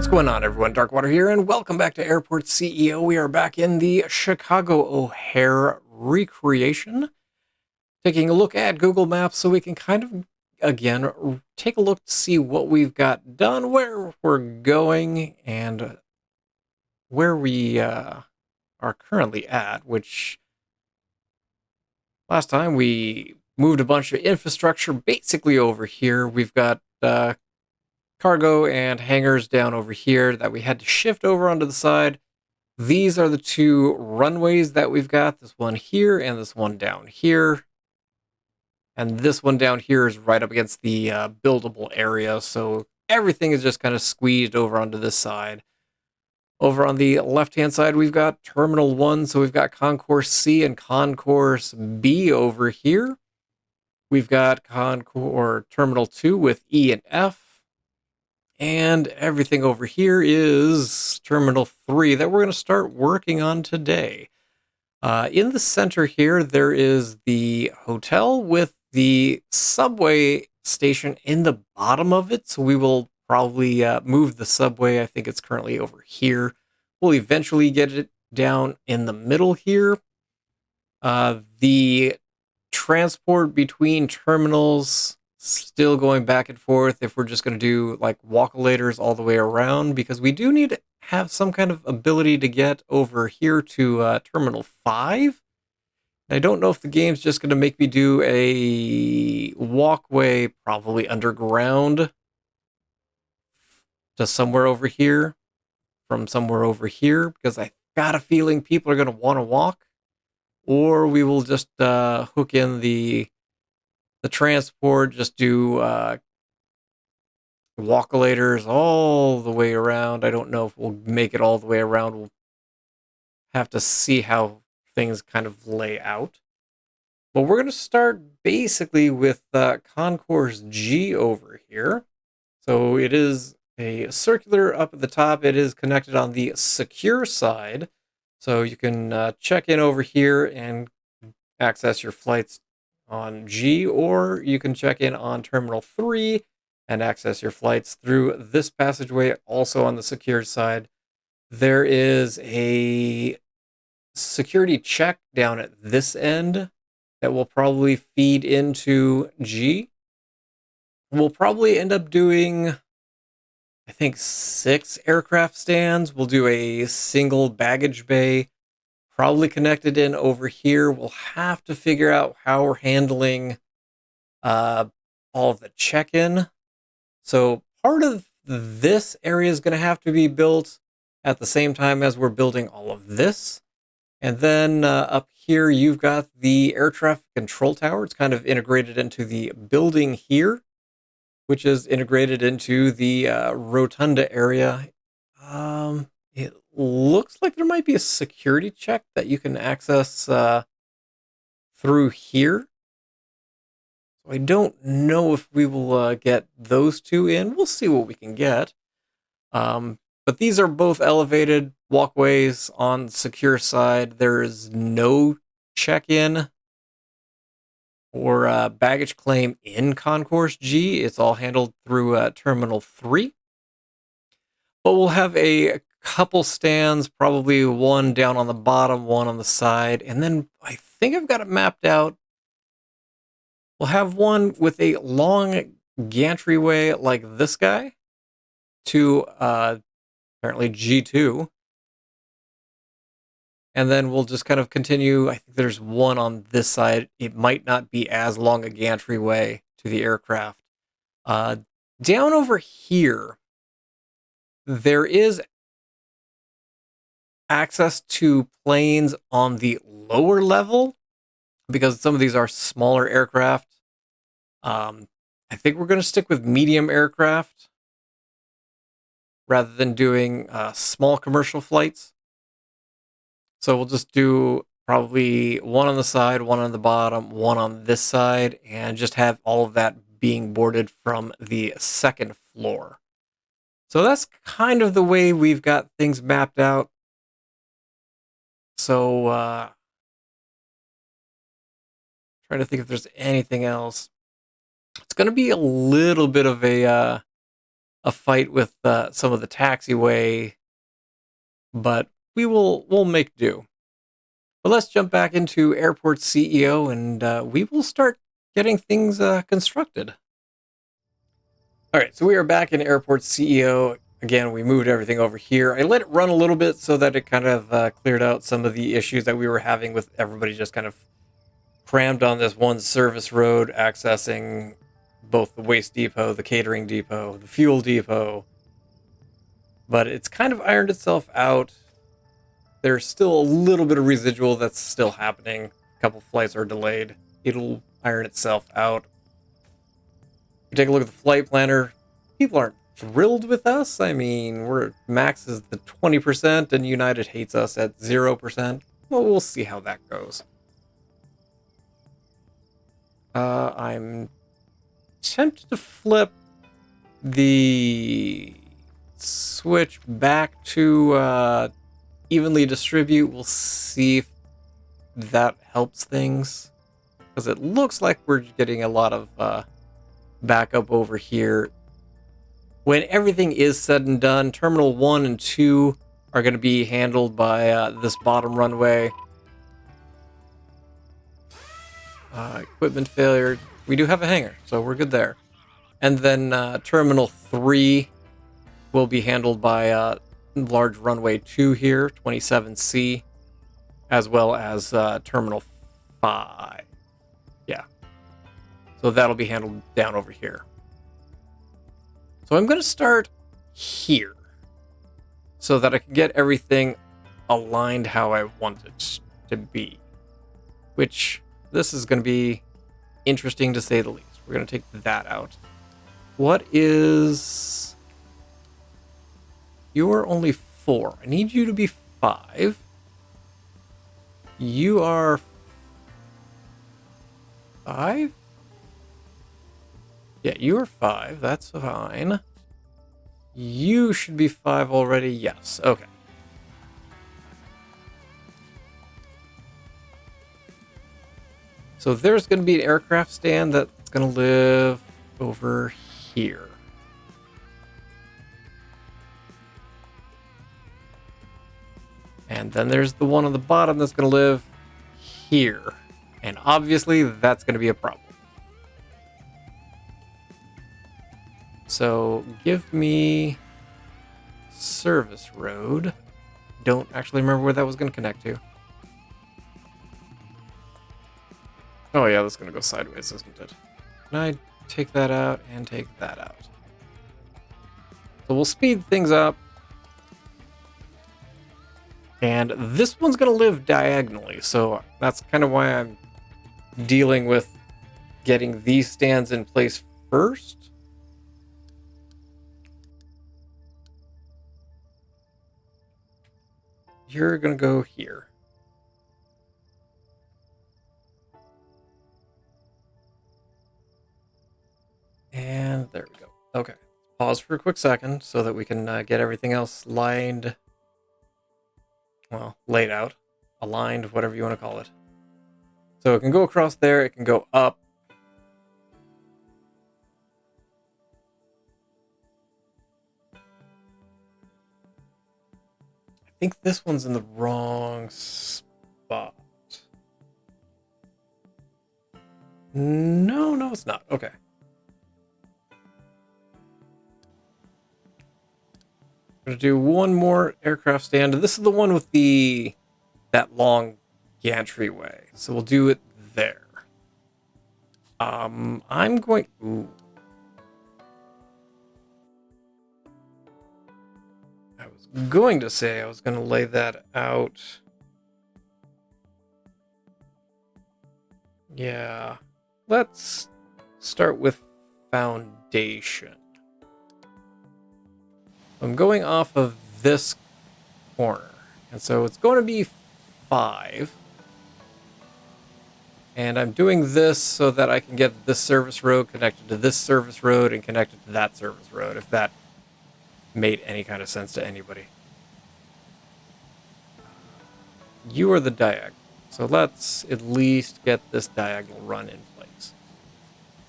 What's going on, everyone? Darkwater here, and welcome back to Airport CEO. We are back in the Chicago O'Hare recreation, taking a look at Google Maps so we can kind of, again, take a look to see what we've got done, where we're going, and where we are currently at, which last time we moved a bunch of infrastructure basically over here. We've got cargo and hangars down over here that we had to shift over onto the side. These are the two runways that we've got, this one here and this one down here. And this one down here is right up against the buildable area, so everything is just kind of squeezed over onto this side. Over on the left-hand side, we've got Terminal 1, so we've got Concourse C and Concourse B over here. We've got Terminal 2 with E and F. And everything over here is Terminal 3 that we're going to start working on today. In the center here, there is the hotel with the subway station in the bottom of it. So we will probably move the subway. I think it's currently over here. We'll eventually get it down in the middle here. The transport between terminals still going back and forth if we're just going to do like walkolators all the way around, because we do need to have some kind of ability to get over here to Terminal 5. I don't know if the game's just going to make me do a walkway, probably underground, to somewhere over here, from somewhere over here, because I got a feeling people are going to want to walk, or we will just hook in the transport, just do walkolators all the way around. I don't know if we'll make it all the way around. We'll have to see how things kind of lay out. But we're going to start basically with Concourse G over here. So it is a circular up at the top. It is connected on the secure side. So you can check in over here and access your flights on G, or you can check in on Terminal 3 and access your flights through this passageway, also on the secured side. There is a security check down at this end that will probably feed into G. We'll probably end up doing, I think, 6 aircraft stands. We'll do a single baggage bay, probably connected in over here. We'll have to figure out how we're handling all of the check-in. So part of this area is going to have to be built at the same time as we're building all of this. And then up here, you've got the air traffic control tower. It's kind of integrated into the building here, which is integrated into the rotunda area. It looks like there might be a security check that you can access through here. So I don't know if we will get those two in. We'll see what we can get. But these are both elevated walkways on the secure side. There is no check-in or baggage claim in Concourse G. It's all handled through Terminal 3. But we'll have a couple stands, probably one down on the bottom, one on the side, and then I think I've got it mapped out. We'll have one with a long gantry-way like this guy to apparently G2. And then we'll just kind of continue. I think there's one on this side. It might not be as long a gantry-way to the aircraft. Down over here, there is access to planes on the lower level, because some of these are smaller aircraft. I think we're going to stick with medium aircraft rather than doing small commercial flights. So we'll just do probably one on the side, one on the bottom, one on this side, and just have all of that being boarded from the second floor. So that's kind of the way we've got things mapped out. So, trying to think if there's anything else. It's going to be a little bit of a fight with some of the taxiway, but we'll make do. But let's jump back into Airport CEO, and we will start getting things constructed. All right, so we are back in Airport CEO. Again, we moved everything over here. I let it run a little bit so that it kind of cleared out some of the issues that we were having with everybody just kind of crammed on this one service road, accessing both the waste depot, the catering depot, the fuel depot. But it's kind of ironed itself out. There's still a little bit of residual that's still happening. A couple flights are delayed. It'll iron itself out. You take a look at the flight planner. People aren't thrilled with us. I mean, we're max is the 20%, and United hates us at 0%. Well, we'll see how that goes. I'm tempted to flip the switch back to evenly distribute. We'll see if that helps things, because it looks like we're getting a lot of backup over here. When everything is said and done, Terminal 1 and 2 are going to be handled by this bottom runway. Equipment failure. We do have a hangar, so we're good there. And then Terminal 3 will be handled by large runway 2 here, 27C, as well as Terminal 5. Yeah. So that'll be handled down over here. So I'm going to start here so that I can get everything aligned how I want it to be, which this is going to be interesting to say the least. We're going to take that out. What is... You're only 4. I need you to be 5. You are 5? Yeah, you are 5. That's fine. You should be 5 already. Yes. Okay. So there's going to be an aircraft stand that's going to live over here. And then there's the one on the bottom that's going to live here. And obviously that's going to be a problem. So give me service road. Don't actually remember where that was going to connect to. Oh yeah, that's going to go sideways, isn't it? Can I take that out and take that out? So we'll speed things up. And this one's going to live diagonally, so that's kind of why I'm dealing with getting these stands in place first. You're going to go here. And there we go. Okay. Pause for a quick second so that we can get everything else lined. Well, laid out. Aligned, whatever you want to call it. So it can go across there. It can go up. I think this one's in the wrong spot. No, it's not. Okay. I'm going to do one more aircraft stand. This is the one with that long gantry way. So we'll do it there. I'm going... Ooh. I was going to say I was going to lay that out. Yeah. Let's start with foundation. I'm going off of this corner. And so it's going to be 5. And I'm doing this so that I can get this service road connected to this service road and connected to that service road, if that made any kind of sense to anybody. You are the diagonal. So let's at least get this diagonal run in place.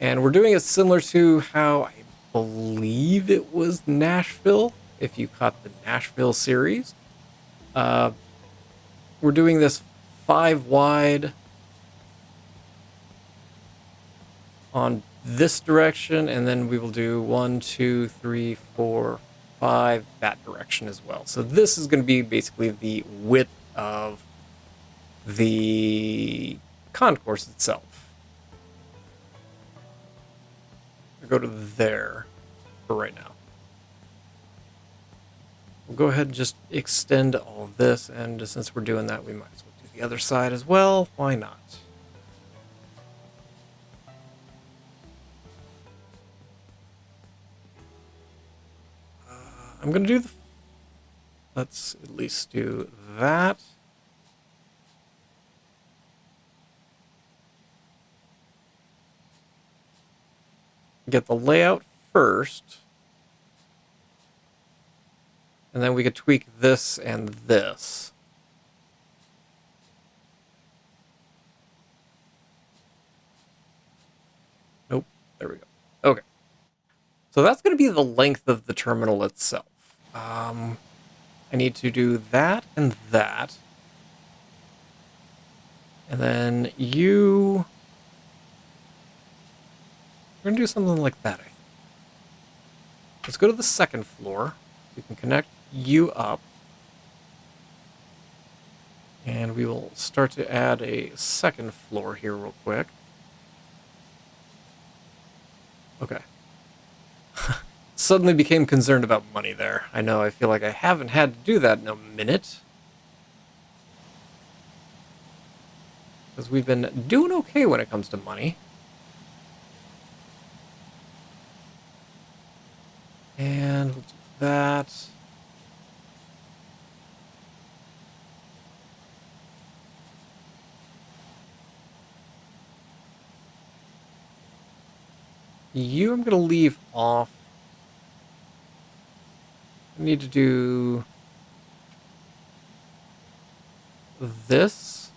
And we're doing it similar to how I believe it was Nashville, if you caught the Nashville series. We're doing this 5 wide on this direction, and then we will do 1, 2, 3, 4, 5 that direction as well. So this is going to be basically the width of the concourse itself. I'll go to there for right now. We'll go ahead and just extend all of this, and since we're doing that, we might as well do the other side as well. Why not? I'm going to do the... Let's at least do that. Get the layout first. And then we could tweak this and this. Nope. There we go. Okay. So that's going to be the length of the terminal itself. I need to do that and that. And then you... We're going to do something like that, I think. Let's go to the second floor. We can connect you up. And we will start to add a second floor here real quick. Okay. Suddenly became concerned about money there. I know, I feel like I haven't had to do that in a minute. Because we've been doing okay when it comes to money. And we'll do that. You I'm going to leave off. I need to do this.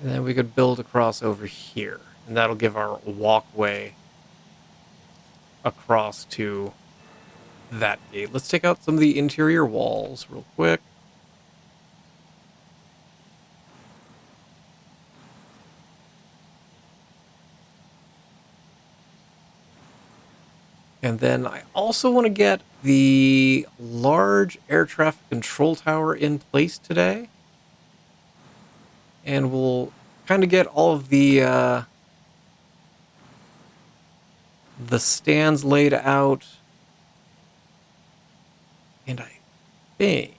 And then we could build across over here. And that'll give our walkway across to that gate. Let's take out some of the interior walls real quick. And then I also want to get the large air traffic control tower in place today. And we'll kind of get all of the stands laid out. And I think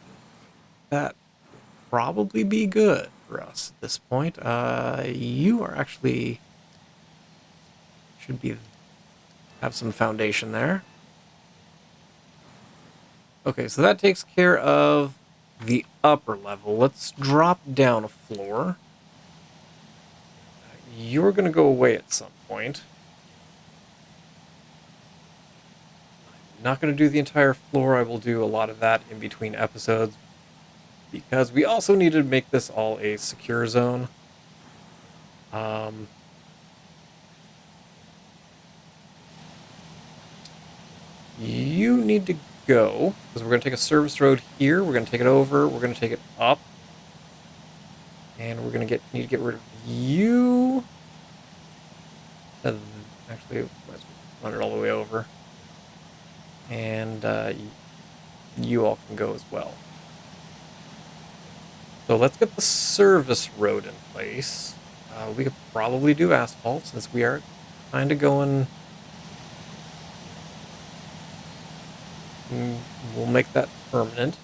that will probably be good for us at this point. You are actually... should be... have some foundation there. Okay, so that takes care of the upper level. Let's drop down a floor. You're going to go away at some point. I'm not going to do the entire floor. I will do a lot of that in between episodes, because we also need to make this all a secure zone. You need to go, because we're going to take a service road here. We're going to take it over. We're going to take it up. And we're going to need to get rid of you. Actually, let's run it all the way over. And you all can go as well. So let's get the service road in place. We could probably do asphalt, since we are kind of going... We'll make that permanent.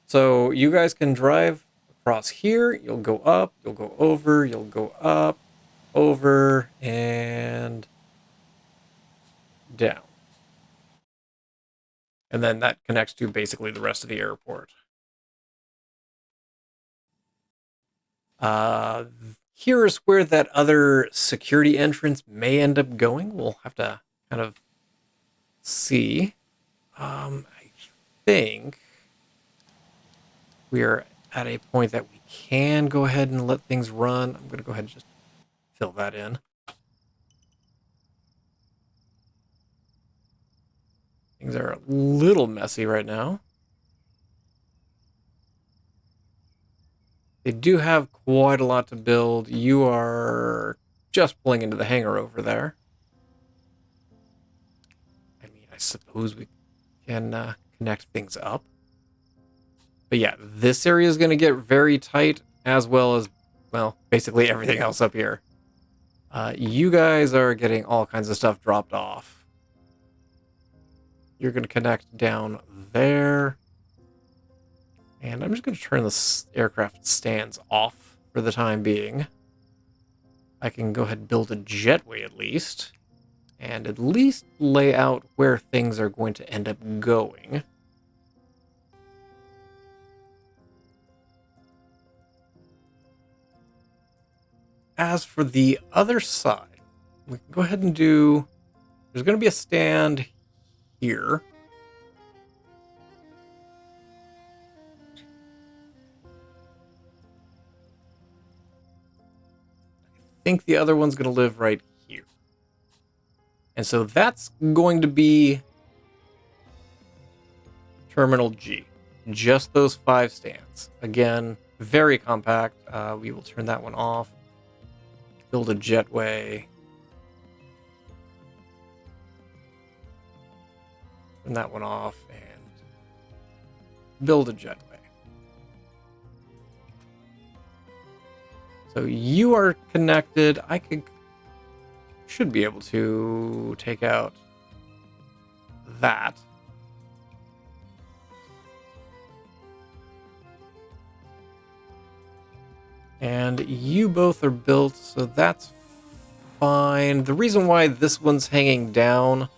So you guys can drive across here. You'll go up, you'll go over, you'll go up, over, and down. And then that connects to basically the rest of the airport. Here's where that other security entrance may end up going. We'll have to kind of see. I think we are at a point that we can go ahead and let things run. I'm going to go ahead and just fill that in. Things are a little messy right now. They do have quite a lot to build. You are just pulling into the hangar over there. I mean, I suppose we can connect things up. But yeah, this area is going to get very tight, as well as, well, basically everything else up here. You guys are getting all kinds of stuff dropped off. You're going to connect down there. And I'm just going to turn this aircraft stands off for the time being. I can go ahead and build a jetway at least. And at least lay out where things are going to end up going. As for the other side, we can go ahead and do... There's going to be a stand here. I think the other one's going to live right here. And so that's going to be Terminal G. Just those 5 stands. Again, very compact. We will turn that one off. Build a jetway. Turn that one off and build a jetway. So you are connected. I should be able to take out that. And you both are built, so that's fine. The reason why this one's hanging down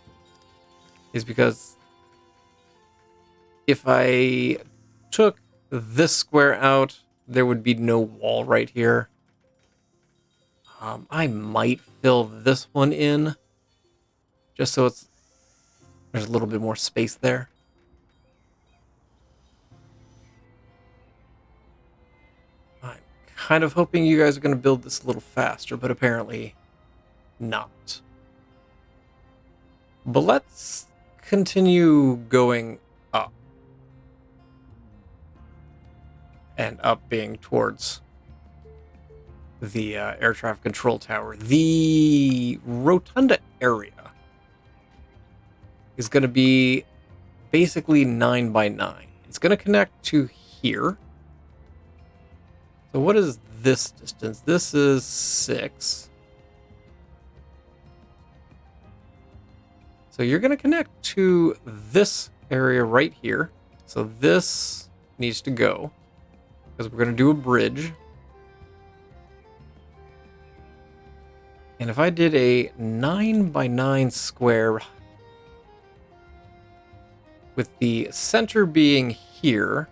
is because if I took this square out, there would be no wall right here. I might fill this one in, just so there's a little bit more space there. I'm kind of hoping you guys are going to build this a little faster, but apparently not. But let's continue going up. And up being towards the air traffic control tower. The rotunda area is going to be basically 9 by 9. It's going to connect to here. So what is this distance? This is 6. So you're going to connect to this area right here. So this needs to go, because we're going to do a bridge. And if I did a 9 by 9 square with the center being here,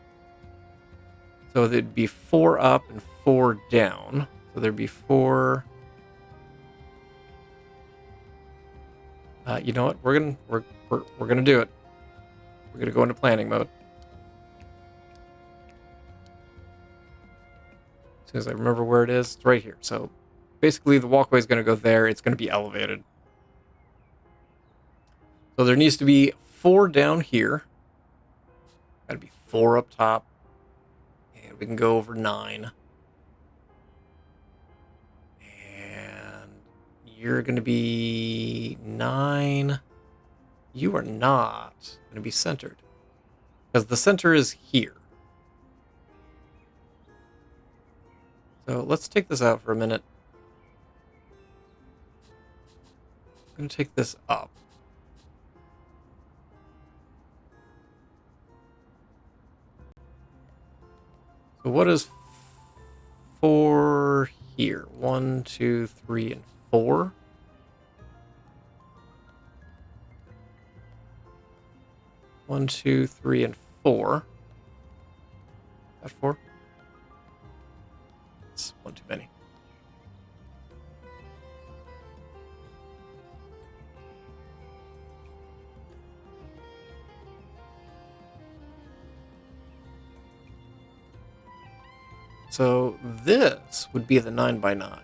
so there'd be 4 up and 4 down. So there'd be 4. You know what? We're gonna do it. We're gonna go into planning mode. As soon as I remember where it is, it's right here. So basically the walkway is gonna go there. It's gonna be elevated. So there needs to be 4 down here. Gotta be 4 up top. And we can go over 9. And you're gonna be 9. You are not gonna be centered, because the center is here. So let's take this out for a minute. I'm going to take this up. So what is 4 here? 1, 2, 3, and 4. One, 2, 3, and 4. Is that 4? It's one too many. So this would be the 9 by 9.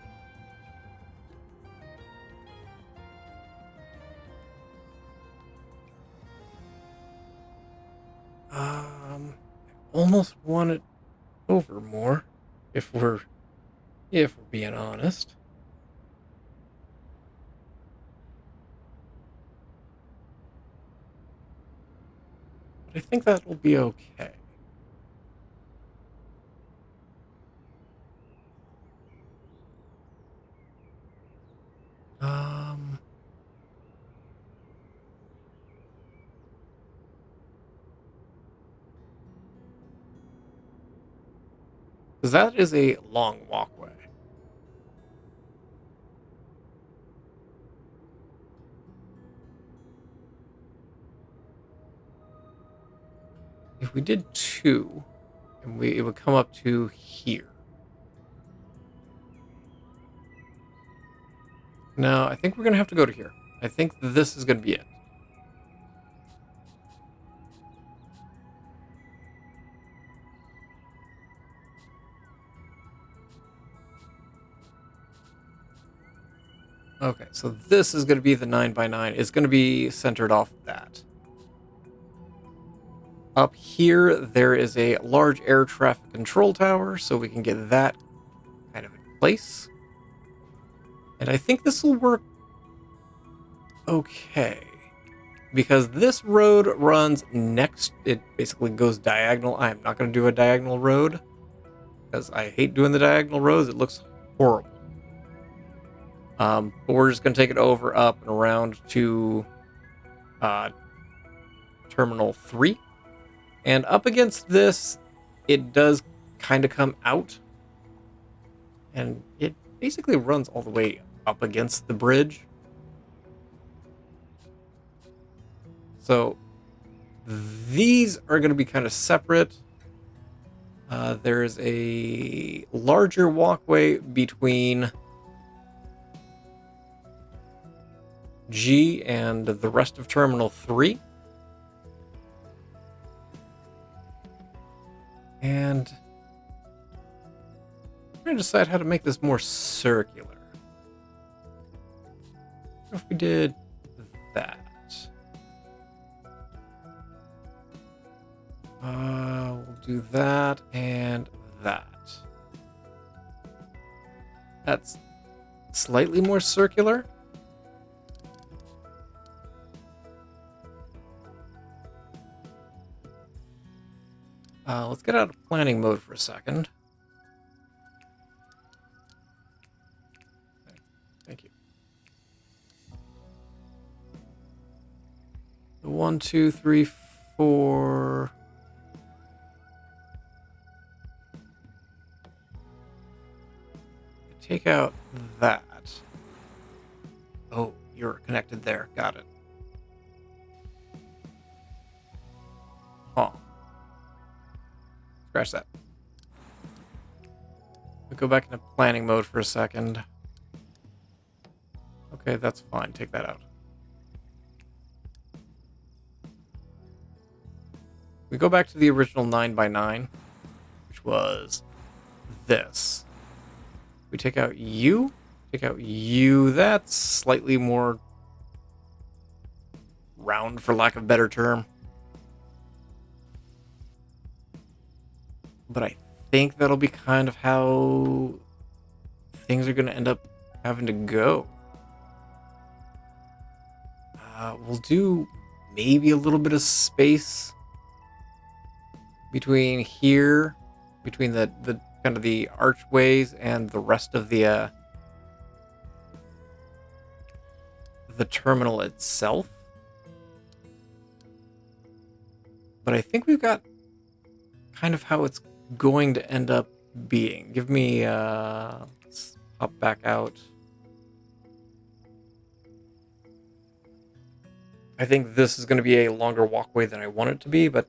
Almost want it over more, if we're being honest. But I think that will be okay. Um, because that is a long walkway. If we did 2, and it would come up to here. No, I think we're gonna have to go to here. I think this is gonna be it. Okay, so this is gonna be the 9x9. It's gonna be centered off that. Up here, there is a large air traffic control tower, so we can get that kind of in place. And I think this will work okay. Because this road runs next, it basically goes diagonal. I'm not going to do a diagonal road, because I hate doing the diagonal roads. It looks horrible. But we're just going to take it over, up, and around to Terminal 3. And up against this, it does kind of come out. And it basically runs all the way up against the bridge. So these are going to be kind of separate. There's a larger walkway between G and the rest of Terminal 3. And I'm trying to decide how to make this more circular. What if we did that? We'll do that and that. That's slightly more circular. Let's get out of planning mode for a second. Okay, thank you. The 1, 2, 3, 4. Take out that. Oh, you're connected there. Got it. Oh. Scratch that. We'll go back into planning mode for a second. Okay, that's fine. Take that out. We go back to the original 9x9, which was this. We take out you. Take out you. That's slightly more round, for lack of a better term. But I think that'll be kind of how things are going to end up having to go. We'll do maybe a little bit of space between here, between the kind of the archways and the rest of the terminal itself. But I think we've got kind of how it's going to end up being. Give me let's hop back out. I think this is going to be a longer walkway than I want it to be, but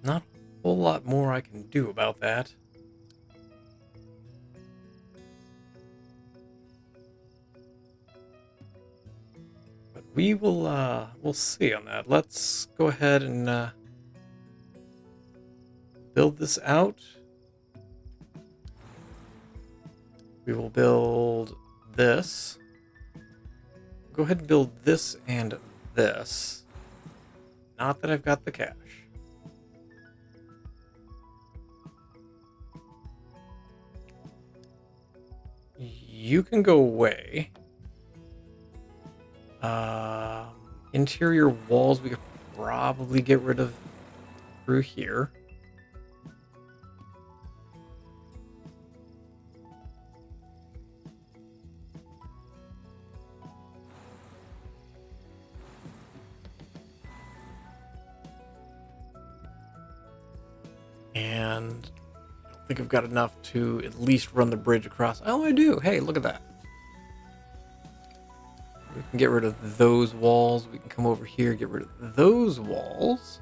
not a whole lot more I can do about that. But we will we'll see on that. Let's go ahead and build this out. We will build this. Go ahead and build this and this. Not that I've got the cash. You can go away. Interior walls we could probably get rid of through here. And I don't think I've got enough to at least run the bridge across. Oh, I do. Hey, look at that. We can get rid of those walls. We can come over here, get rid of those walls.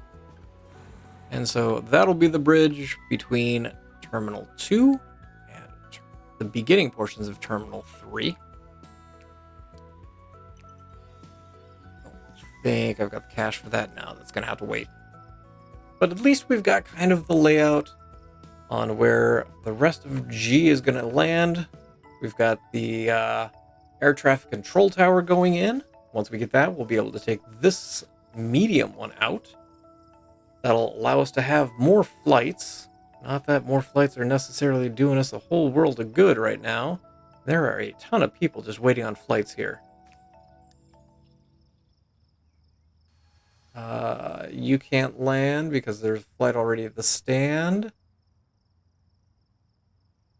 And so that'll be the bridge between Terminal 2 and the beginning portions of Terminal 3. I don't think I've got the cash for that now. That's going to have to wait. But at least we've got kind of the layout on where the rest of G is going to land. We've got the air traffic control tower going in. Once we get that, we'll be able to take this medium one out. That'll allow us to have more flights. Not that more flights are necessarily doing us a whole world of good right now. There are a ton of people just waiting on flights here. You can't land because there's a flight already at the stand.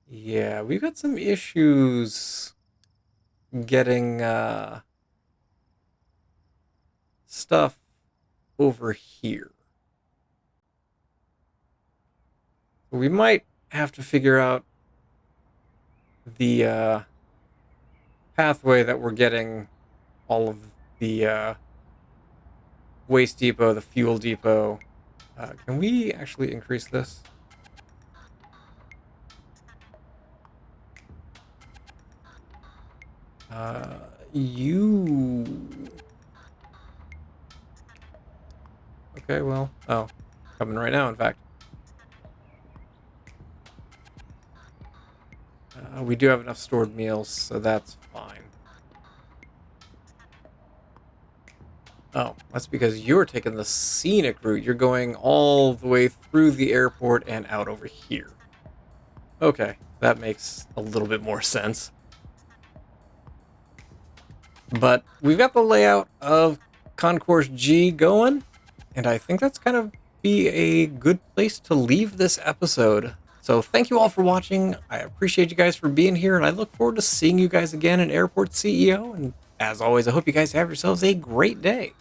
Yeah, we've got some issues getting stuff over here. We might have to figure out the pathway that we're getting all of the waste depot, the fuel depot. Can we actually increase this? Okay, well, oh, coming right now, in fact. We do have enough stored meals, so that's fine. Oh, that's because you're taking the scenic route. You're going all the way through the airport and out over here. Okay, that makes a little bit more sense. But we've got the layout of Concourse G going, and I think that's kind of be a good place to leave this episode. So thank you all for watching. I appreciate you guys for being here, and I look forward to seeing you guys again in Airport CEO. And as always, I hope you guys have yourselves a great day.